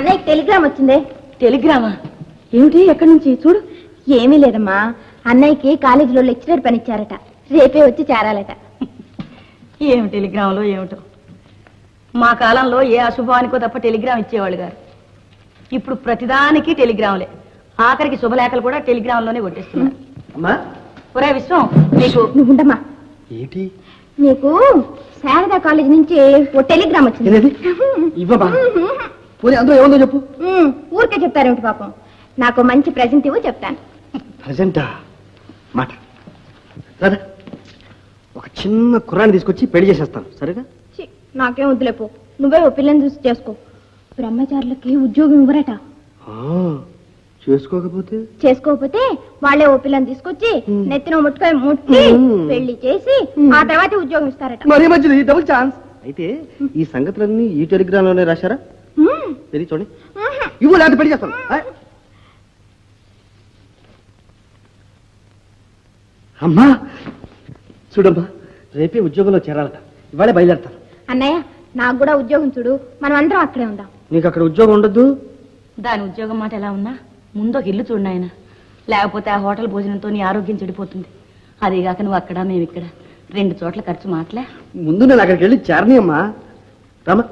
అన్నయ్య టెలిగ్రామ్ వచ్చిందే. టెలిగ్రామా? ఏమిటి? ఎక్కడి నుంచి? చూడు. ఏమీ లేదమ్మా, అన్నయ్యకి కాలేజీలో లెక్చరర్ పనిచ్చారట, రేపే వచ్చి చేరాలట. ఏమి టెలిగ్రామ్లో ఏమిటో. మా కాలంలో ఏ అశుభానికో తప్ప టెలిగ్రామ్ ఇచ్చేవాళ్ళు గారు. ఇప్పుడు ప్రతిదానికి టెలిగ్రాములే. ఆఖరికి శుభలేఖలు కూడా టెలిగ్రామ్లోనే కొట్టేస్తున్నారు. ఒరే విశ్వం, నీకు నువ్వుండమ్మా. ఏంటి? నీకు శారదా కాలేజ్ నుంచి ఓ టెలిగ్రామ్ వచ్చింది. అందులో ఏముందో చెప్పు. ఊరికే చెప్తారేమిటి పాపం. నాకు మంచి ప్రెజెంట్ ఇవ్వు, చెప్తాను. ప్రెజెంటా? మాట రాదా, ఒక చిన్న కుర్రాన్ని తీసుకొచ్చి పెళ్లి చేసేస్తాను, సరేగా? నాకేం వద్దులేపో, నువ్వే ఓ పిల్లని చూసి చేసుకో. బ్రహ్మచారులకి ఉద్యోగం ఇవ్వరట. చేసుకోకపోతే వాళ్ళే ఓ పిల్లని తీసుకొచ్చి నెత్తిన ముట్టుకొని ముట్టి పెళ్లి చేసి ఆ తర్వాత ఉద్యోగం ఇస్తారట. మరీ మంచిది, డబుల్ ఛాన్స్. అయితే ఈ సంగతులన్నీ ఈ టెలిగ్రామ్ లోనే రాశారా? చూడండి, ఇవ్వు లేకపోతే పెళ్లి చేస్తాను. అమ్మా చూడమ్మా, రేపే ఉద్యోగంలో చేరాలట, ఇవాళే బయలుదేరతాను. అన్నయ్య, నాకు కూడా ఉద్యోగం చూడు, మనం అందరం అక్కడే ఉందాం. నీకు అక్కడ ఉద్యోగం ఉండద్దు? దాని ఉద్యోగం మాట ఎలా ఉన్నా ముందు ఒక ఇల్లు చూడు నాయన, లేకపోతే ఆ హోటల్ భోజనంతో నీ ఆరోగ్యం చెడిపోతుంది. అదేగాక నువ్వు అక్కడ మేము ఇక్కడ, 2 చోట్ల ఖర్చు మాటలే. ముందు నేను అక్కడికి వెళ్ళి చేరని అమ్మా. రామా,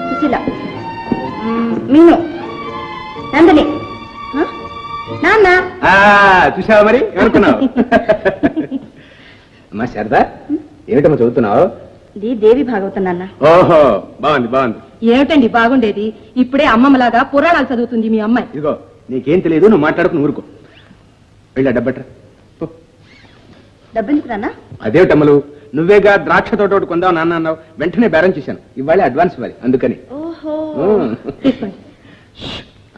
సుశీల, మీను, నందిని, నాన్న. చూసావా మరి ఏమనుకున్నావు? అమ్మా శారదా, ఏమిటమ్మా చదువుతున్నావు? ఇది దేవి భాగవతం నాన్న. ఓహో, బాగుంది బాగుంది. ఏమిటండి బాగుండేది? ఇప్పుడే అమ్మమ్మలాగా పురాణాలు చదువుతుంది మీ అమ్మాయి. ఇదిగో నీకేం తెలియదు, నువ్వు మాట్లాడుకుని ఊరుకో. వెళ్ళా డబ్బట్రా. డబ్బెందుకు నాన్న? అదేమిటమ్మలు, నువ్వేగా ద్రాక్ష తోట ఒకటి కొందావు నాన్న అన్నావు, వెంటనే బేరం చేశాను. ఇవాళ అడ్వాన్స్ ఇవ్వాలి, అందుకని.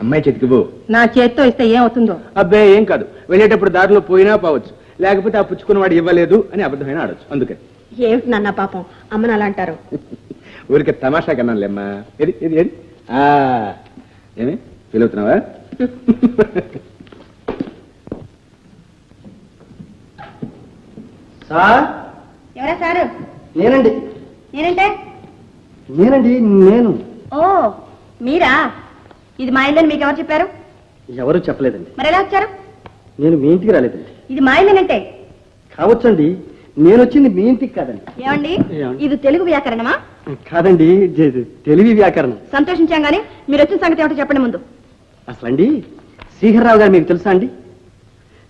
అమ్మాయి చేతికివ్వు. నా చేతితో ఇస్తే ఏమవుతుందో? అబ్బే ఏం కాదు, వెళ్ళేటప్పుడు దారిలో పోయినా పోవచ్చు, లేకపోతే ఆ పుచ్చుకున్న వాడు ఇవ్వలేదు అని అబద్ధమైన ఆడొచ్చు, అందుకని. ఏమిటి నాన్న పాపం, అమ్మని అలా అంటారు? ఊరికే తమాషా కన్నానులేమ్మా. ఏది ఏది ఏది ఏమి ఫీల్ అవుతున్నావా? ఎవరా సారు? నేనండి. నేనంటే? నేనండి, నేను. ఓ మీరా? ఇది మా ఇల్లు అని మీకు ఎవరు చెప్పారు? ఎవరు చెప్పలేదండి. మరి ఎలా వచ్చారు? నేను మీ ఇంటికి రాలేదండి. ఇది మా ఇల్లేనంటే? కావచ్చండి, నేను వచ్చింది మీ ఇంటికి కాదండి. ఏమండి, ఇది తెలుగు వ్యాకరణమా? కాదండి, తెలివి వ్యాకరణం. సంతోషించాం గానీ మీరు వచ్చిన సంగతి ఏమిటో చెప్పండి ముందు. అసలండి శ్రీహర్రావు గారు మీకు తెలుసా అండి?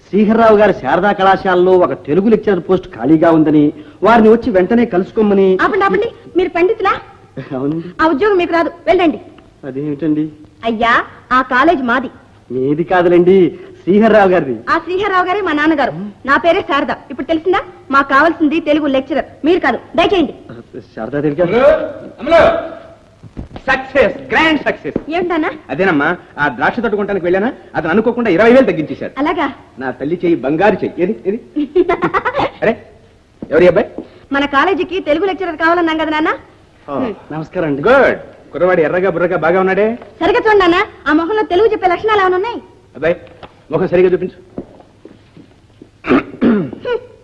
శ్రీహర్రావు గారు శారదా కళాశాలలో ఒక తెలుగు లెక్చరర్ పోస్ట్ ఖాళీగా ఉందని, వారిని వచ్చి వెంటనే కలుసుకోమని. ఆపండి ఆపండి, మీరు పండితులా? అవునండి. ఆ ఉద్యోగం మీకు రాదు, వెళ్ళండి. అదేమిటండి? అయ్యా, ఆ కాలేజ్ మాది. మీది కాదులేండి, శ్రీహర్రావు గారిది. ఆ శ్రీహర్రావు గారే మా నాన్నగారు. నా పేరే శారద. ఇప్పుడు తెలిసిందా? మాకు కావాల్సింది తెలుగు లెక్చరర్, మీరు కాదు. దయచేయండి. Sharada Telugu success, grand success. ఏమిటన్నా? అదేనమ్మా, ఆ ద్రాక్ష తోటకుంటానికి వెళ్ళానా, అతను అనుకోకుండా 20,000 తగ్గించేశాడు. అలాగా? నా తల్లి చెయ్యి బంగారు చెయ్యి. ఏది ఏది? అరే ఎవరి అబ్బాయి? మన కాలేజీకి తెలుగు లెక్చరర్ కావాలన్నాం కదా నాన్న. నమస్కారం అండి. గుడ్. కుర్రవాడు ఎర్రగా బుర్రగా బాగా ఉన్నాడే. సరిగా చూడండి నాన్న, ఆ మొహంలో తెలుగు చెప్పే లక్షణాలు ఏమైనా ఉన్నాయి? అబ్బాయి ముఖం సరిగా చూపించు.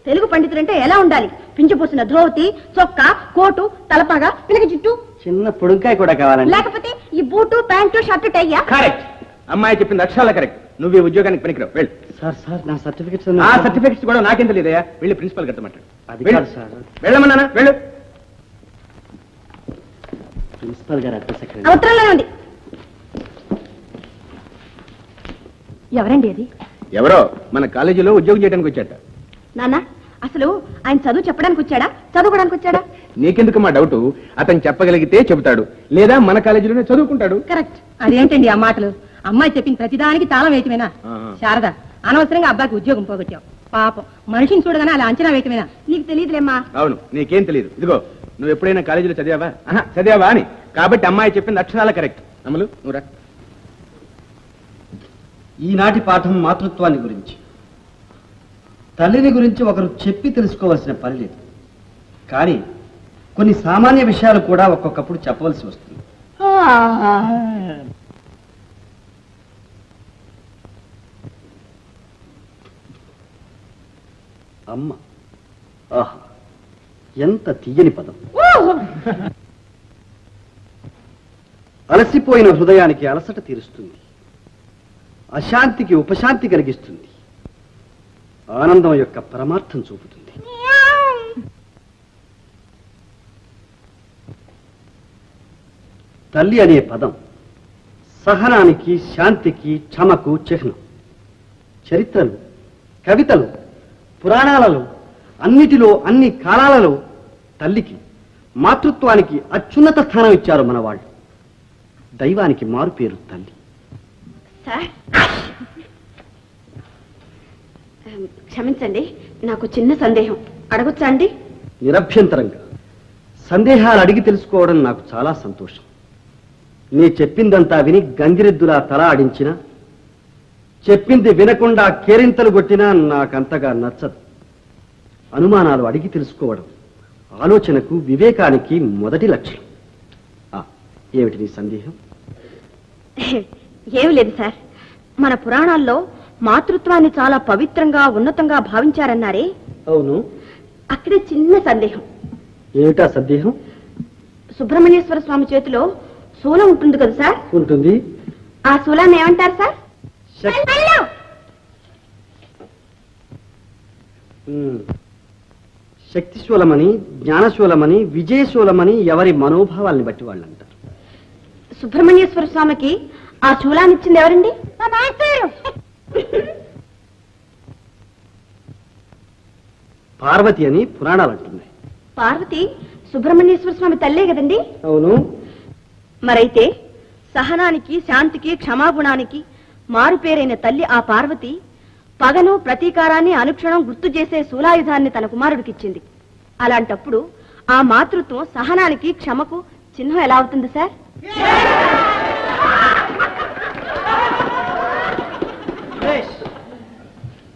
తెలుగు పండితులంటే ఎలా ఉండాలి? పింఛపోసిన ధోతి, చొక్కా, కోటు, తలపాగా, పిల్లకి జుట్టు, చిన్న పొడుగ్గాయ కూడా కావాలండి. లేకపోతే ఈ బూటు, ప్యాంటు, షర్టు, టయ్యా? కరెక్ట్. అమ్మాయి చెప్పింది అక్షరాల కరెక్ట్. నువ్వు ఈ ఉద్యోగానికి పనికిరావు, వెళ్ళు. సార్ నా సర్టిఫికెట్స్. ఆ సర్టిఫికెట్స్ కూడా నాకేం తెలియదయా, వెళ్ళి ప్రిన్సిపల్ గారితో మాట్లాడు. అది కాదు సార్. వెళ్ళమన్నానా, వెళ్ళు. ప్రిన్సిపల్ గారు అడ్రస్ ఎక్కడ? ఉత్తరంలోనే ఉంది. ఎవరండి అది? ఎవరో మన కాలేజీలో ఉద్యోగం చేయడానికి వచ్చాట. నాన్న, అసలు ఆయన చదువు చెప్పడానికి వచ్చాడా, చదువుకోవడానికి వచ్చాడా? నీకెందుకు మా డౌట్? అతను చెప్పగలిగితే చెబుతాడు, లేదా మన కాలేజీలోనే చదువుకుంటాడు. కరెక్ట్. అదేంటండి ఆ మాటలు? అమ్మాయి చెప్పిన ప్రతిదానికి తాళం వేయటమేనా? శారద, అనవసరంగా అబ్బాయికి ఉద్యోగం పోగొట్టావు. పాపం, మనిషిని చూడగానే అలా అంచనా వేయటమేనా? నీకు తెలియదులేమ్మా. అవును, నీకేం తెలియదు. ఇదిగో, నువ్వు ఎప్పుడైనా కాలేజీలో చదివావా అని. కాబట్టి అమ్మాయి చెప్పింది అక్షరాల కరెక్ట్. అమలు, నువ్వు రా. ఈనాటి పాఠం మాతృత్వాన్ని గురించి. తల్లిని గురించి ఒకరు చెప్పి తెలుసుకోవాల్సిన పని లేదు, కానీ కొన్ని సామాన్య విషయాలు కూడా ఒక్కొక్కప్పుడు చెప్పవలసి వస్తుంది. అమ్మ, ఆహా, ఎంత తీయని పదం. అలసిపోయిన హృదయానికి అలసట తీరుస్తుంది, అశాంతికి ఉపశాంతి కలిగిస్తుంది, ఆనందం యొక్క పరమార్థం చూపుతుంది. తల్లి అనే పదం సహనానికి, శాంతికి, క్షమకు చిహ్నం. చరిత్రలు, కవితలు, పురాణాలలో, అన్నిటిలో, అన్ని కాలాలలో తల్లికి, మాతృత్వానికి అత్యున్నత స్థానం ఇచ్చారు మన వాళ్ళు. దైవానికి మారు పేరు తల్లి. సార్, క్షమించండి, నాకు చిన్న సందేహం అడగొచ్చా అండి? నిరభ్యంతరంగా. సందేహాలు అడిగి తెలుసుకోవడం నాకు చాలా సంతోషం. నీ చెప్పిందంతా విని గంగిరెద్దులా తల ఆడించినా, చెప్పింది వినకుండా కేరింతలు కొట్టినా నాకంతగా నచ్చదు. అనుమానాలు అడిగి తెలుసుకోవడం ఆలోచనకు, వివేకానికి మొదటి లక్షణం. ఏమిటి నీ సందేహం? ఏమి లేదు సార్, మన పురాణాల్లో మాతృత్వాన్ని చాలా పవిత్రంగా, ఉన్నతంగా భావించారన్నారే. అవును. అక్కడే చిన్న సందేహం. ఏమిటా సందేహం? సుబ్రహ్మణ్యేశ్వర స్వామి చేతిలో శూలం ఉంటుంది కదా సార్? ఉంటుంది. ఆ శూలాన్ని ఏమంటారు సార్? శక్తిశూలమని, జ్ఞానశూలమని, విజయశూలమని ఎవరి మనోభావాల్ని బట్టి వాళ్ళు అంటారు. సుబ్రహ్మణ్యేశ్వర స్వామికి ఆ శూలాన్ని ఇచ్చింది ఎవరండి? పార్వతి అని పురాణాలు అంటున్నాయి. పార్వతి సుబ్రహ్మణ్యేశ్వర స్వామి తల్లే కదండి? అవును. మరైతే సహనానికి, శాంతికి, క్షమాగుణానికి మారు పేరైన తల్లి ఆ పార్వతి పగను, ప్రతీకారాన్ని అనుక్షణం గుర్తు చేసే శూలాయుధాన్ని తన కుమారుడికిచ్చింది. అలాంటప్పుడు ఆ మాతృత్వం సహనానికి, క్షమకు చిహ్నం ఎలా అవుతుంది సార్?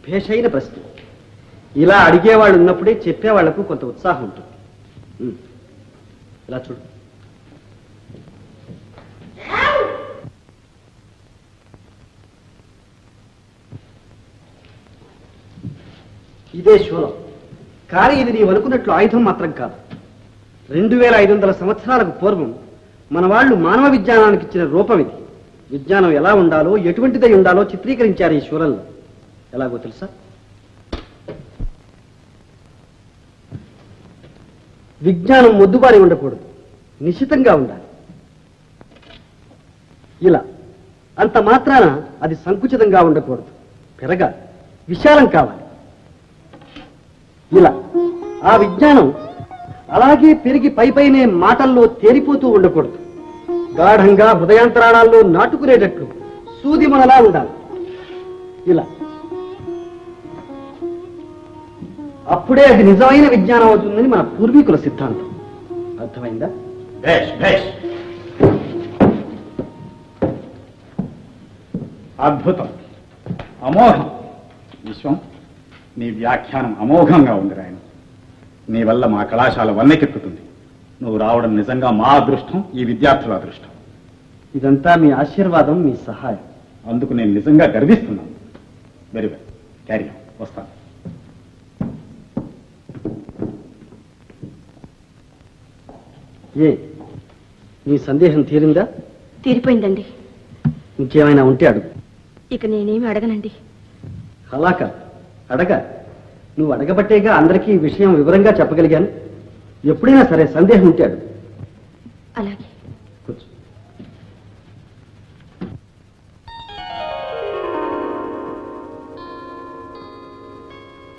భేషైన ప్రశ్న. ఇలా అడిగేవాళ్ళు ఉన్నప్పుడే చెప్పేవాళ్లకు కొంత ఉత్సాహం ఉంటుంది. ఇలా చూడు. ఇదే శూలం. కానీ ఇది నీవు అనుకున్నట్లు ఆయుధం మాత్రం కాదు. 2500 సంవత్సరాలకు పూర్వం మన వాళ్ళు మానవ విజ్ఞానానికి ఇచ్చిన రూపం ఇది. విజ్ఞానం ఎలా ఉండాలో, ఎటువంటిదై ఉండాలో చిత్రీకరించారు ఈ శూలంలో. ఎలాగో తెలుసా? విజ్ఞానం మొద్దుబారి ఉండకూడదు, నిశితంగా ఉండాలి. ఇలా అంత మాత్రాన అది సంకుచితంగా ఉండకూడదు, పెరగాలి, విశాలం కావాలి. ఇలా ఆ విజ్ఞానం అలాగే పెరిగి పైపైనే మాటల్లో తేలిపోతూ ఉండకూడదు, గాఢంగా హృదయాంతరాళాల్లో నాటుకునేటట్లు సూది మనలా ఉండాలి. ఇలా అప్పుడే అది నిజమైన విజ్ఞానం అవుతుందని మన పూర్వీకుల సిద్ధాంతం. అర్థమైందా? అద్భుతం, అమోఘం. విశ్వం, నీ వ్యాఖ్యానం అమోఘంగా ఉంది రాయన. నీ వల్ల మా కళాశాల వన్నెకెక్కుతుంది. నువ్వు రావడం నిజంగా మా అదృష్టం, ఈ విద్యార్థుల అదృష్టం. ఇదంతా మీ ఆశీర్వాదం, మీ సహాయం. అందుకు నేను నిజంగా గర్విస్తున్నాను. Very well, carry on. వస్తాను. ఏ నీ సందేహం తీరిందా? తీరిపోయిందండి. ఇంకేమైనా ఉంటే అడుగు. ఇక నేనేమి అడగనండి. అలా కాదు, అడగ. నువ్వు అడగబట్టేగా అందరికీ ఈ విషయం వివరంగా చెప్పగలిగాను. ఎప్పుడైనా సరే సందేహం ఉంటే అడుగు.